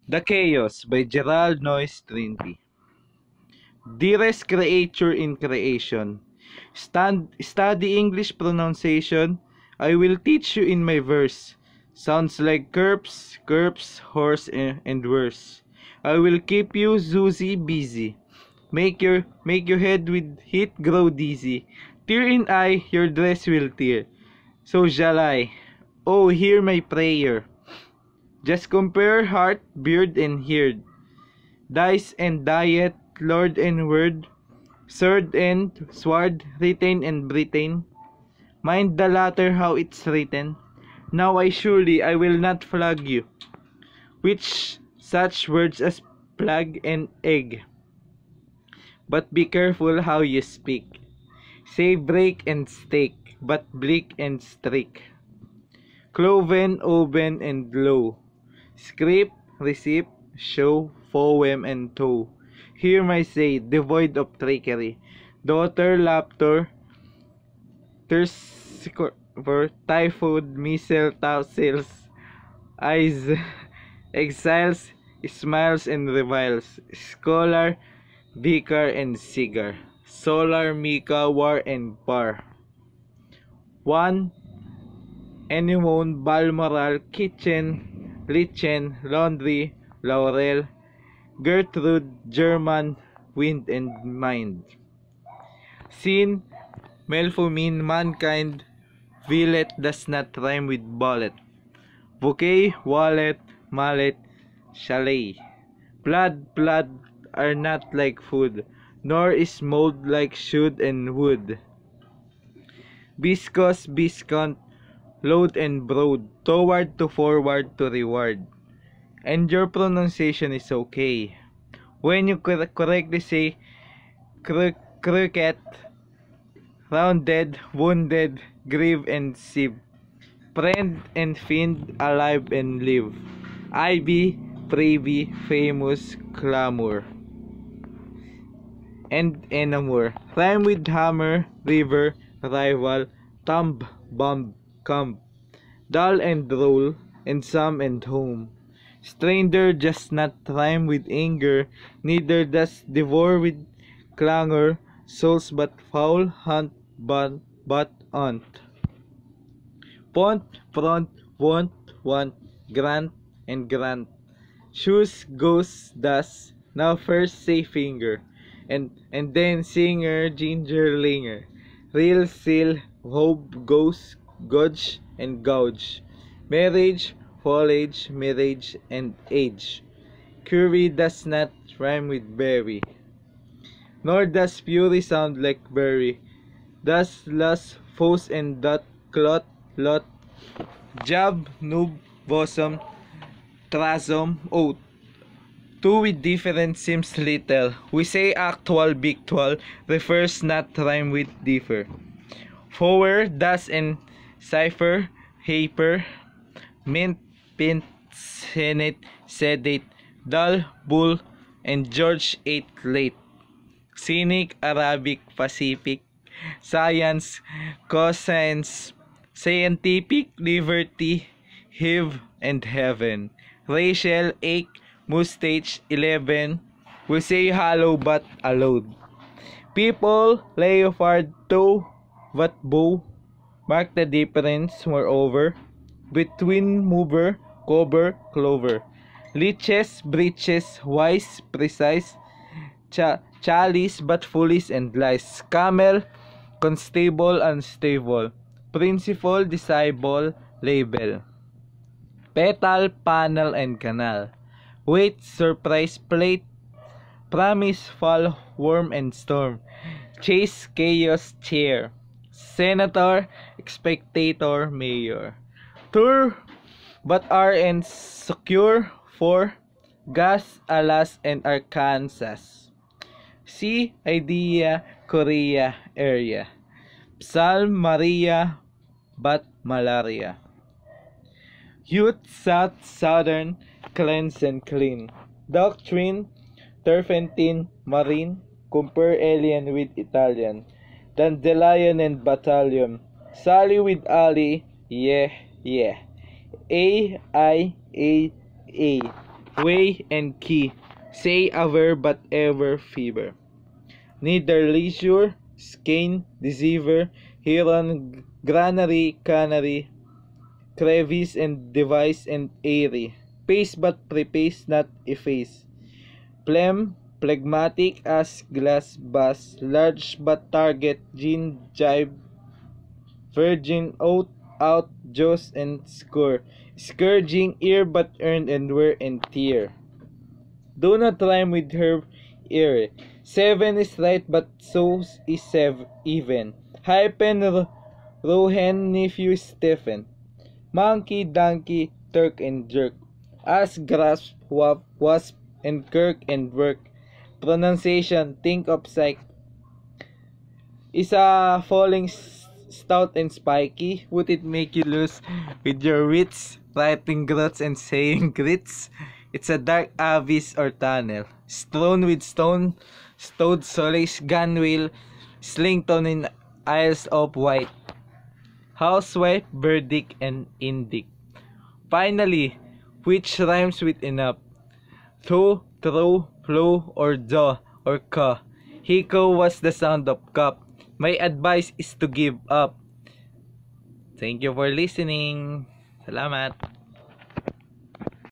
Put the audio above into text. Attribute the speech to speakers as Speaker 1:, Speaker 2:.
Speaker 1: The Chaos by Gerald Noyes Trinity. Dearest creature in creation, study English pronunciation. I will teach you in my verse. Sounds like curps, horse, and worse. I will keep you zoozy busy. Make your head with heat grow dizzy. Tear in eye, your dress will tear. So shall I. Oh, hear my prayer. Just compare heart, beard, and heard. Dice and diet, lord and word, sword and sword, retain and Britain. Mind the latter how it's written. Now I will not flog you, which such words as plug and egg. But be careful how you speak. Say break and stake, but bleak and streak. Cloven, oven, and low. Script, receipt, show, poem, and toe. Hear my say, devoid of trickery. Daughter, laughter, thirst, typhoid, missile, tassels, eyes, exiles, smiles, and reviles. Scholar, vicar, and cigar. Solar, Mika, war, and par. One, Anemone, Balmoral, kitchen, lichen, laundry, laurel, Gertrude, German, wind, and mind. Sin, Melpomene, mankind, Violet does not rhyme with bullet. Bouquet, wallet, mallet, chalet. Blood are not like food, nor is mold like should and wood. Viscous, viscount, load and broad, toward to forward to reward. And your pronunciation is okay. When you correctly say cricket, rounded, wounded, grieve and sieve, friend and fiend, alive and live, ivy, privy, famous, clamor, and enamor, rhyme with hammer, river, rival, thumb, bomb, come, dull and roll, and some and home. Stranger does not rhyme with anger, neither does devour with clangor, souls but foul, hunt, but aunt. Pont, front, want, grant, and grant. Shoes, goes, does, now first say finger, and then singer, gingerlinger. Real, seal, hope, goes, gouge, and gouge. Marriage, foliage, marriage, and age. Curry does not rhyme with berry, nor does fury sound like berry. Thus, lust, foes, and dot, clot, lot, jab, noob, bosom, trasom, oath. Two with different seems little. We say actual, victual, refers not rhyme with differ. Forward, thus, and cipher, hyper, mint, pint, senate, sedate, dull, bull, and George ate late. Cynic, Arabic, Pacific, science, coscience, scientific, liberty, hive, and heaven. Rachel, ache, mustache, 11. We say hollow but allowed. People, leopard, toe, but bow. Mark the difference, moreover, between mover, cover, clover. Leeches, breeches, wise, precise, chalice, but foolish and lies. Camel, constable, unstable. Principal, disciple, label. Petal, panel, and canal. Wait, surprise, plate. Promise, fall, worm, and storm. Chase, chaos, chair. Senator, spectator, mayor. Tour, but are and secure for gas, alas, and Arkansas. See, idea, Korea, area. Psalm, Maria, but malaria. Youth, south, southern, cleanse and clean. Doctrine, turpentine, marine. Compare alien with Italian. Dandelion and battalion. Sally with Ali, yeah. A, I, A. way and key. Say aver but ever fever. Neither leisure, skein, deceiver, heron, granary, canary, crevice and device and airy. Pace but prepace, not efface. Plem, phlegmatic as glass bass, large but target, gin, jibe, virgin, oath, out, joss and score. Scourging, ear but earned and wear and tear. Do not rhyme with her ear. Seven is right but so is even. Hyphen, Rohen, nephew Stephen. Monkey, donkey, Turk and jerk. Ass, grasp, wap, wasp and kirk and work. Pronunciation, think of psych. Is a falling stout and spiky? Would it make you lose with your wits? Writing grots and saying grits? It's a dark abyss or tunnel. Strewn with stone, stowed solace, gunwale, slington in Isles of Wight. Housewife, verdict, and indict. Finally, which rhymes with enough? Through, through, flow, or jaw, or ka. Hiko was the sound of cup. My advice is to give up. Thank you for listening. Salamat.